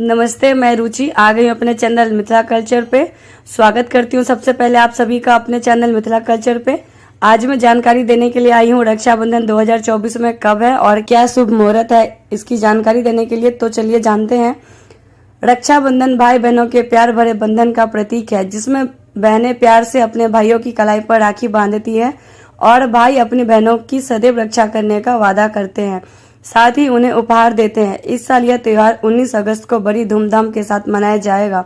नमस्ते, मैं रुचि आ गई हूँ अपने चैनल मिथिला कल्चर पे। स्वागत करती हूँ सबसे पहले आप सभी का अपने चैनल मिथिला कल्चर पे। आज मैं जानकारी देने के लिए आई हूँ रक्षाबंधन 2024 में कब है और क्या शुभ मुहूर्त है, इसकी जानकारी देने के लिए। तो चलिए जानते हैं। रक्षाबंधन भाई बहनों के प्यार भरे बंधन का प्रतीक है, जिसमें बहनें प्यार से अपने भाइयों की कलाई पर राखी बांधती है और भाई अपनी बहनों की सदैव रक्षा करने का वादा करते हैं, साथ ही उन्हें उपहार देते हैं। इस साल यह त्योहार 19 अगस्त को बड़ी धूमधाम के साथ मनाया जाएगा।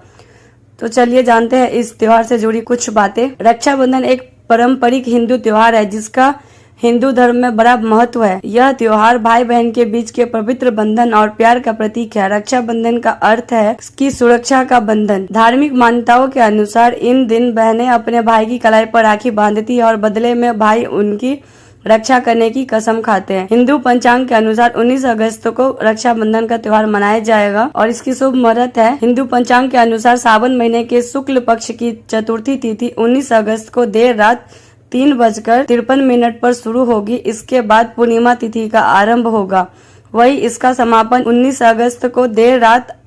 तो चलिए जानते हैं इस त्योहार से जुड़ी कुछ बातें। रक्षाबंधन एक पारंपरिक हिंदू त्योहार है, जिसका हिंदू धर्म में बड़ा महत्व है। यह त्योहार भाई बहन के बीच के पवित्र बंधन और प्यार का प्रतीक है। रक्षाबंधन का अर्थ है कि सुरक्षा का बंधन। धार्मिक मान्यताओं के अनुसार इन दिन बहनें अपने भाई की कलाई पर राखी बांधती है और बदले में भाई उनकी रक्षा करने की कसम खाते हैं। हिंदू पंचांग के अनुसार 19 अगस्त को रक्षाबंधन का त्योहार मनाया जाएगा और इसकी शुभ मुहूर्त है। हिंदू पंचांग के अनुसार सावन महीने के शुक्ल पक्ष की चतुर्थी तिथि 19 अगस्त को देर रात 3:53 पर शुरू होगी। इसके बाद पूर्णिमा तिथि का आरंभ होगा। वही इसका समापन 19 अगस्त को देर रात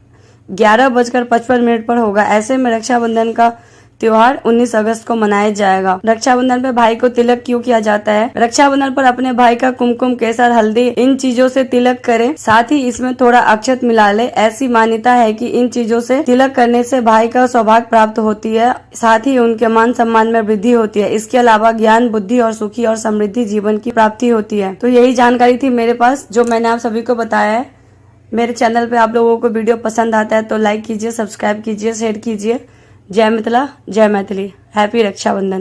11:55 पर होगा। ऐसे में रक्षाबंधन का त्योहार 19 अगस्त को मनाया जाएगा। रक्षाबंधन पे भाई को तिलक क्यों किया जाता है? रक्षाबंधन पर अपने भाई का कुमकुम, केसर, हल्दी इन चीजों से तिलक करें, साथ ही इसमें थोड़ा अक्षत मिला ले। ऐसी मान्यता है कि इन चीजों से तिलक करने से भाई का सौभाग्य प्राप्त होती है, साथ ही उनके मान सम्मान में वृद्धि होती है। इसके अलावा ज्ञान, बुद्धि और सुखी और समृद्धि जीवन की प्राप्ति होती है। तो यही जानकारी थी मेरे पास, जो मैंने आप सभी को बताया है। मेरे चैनल पे आप लोगों को वीडियो पसंद आता है तो लाइक कीजिए, सब्सक्राइब कीजिए, शेयर कीजिए। जय मिथिला, जय मैथिली। हैप्पी रक्षाबंधन।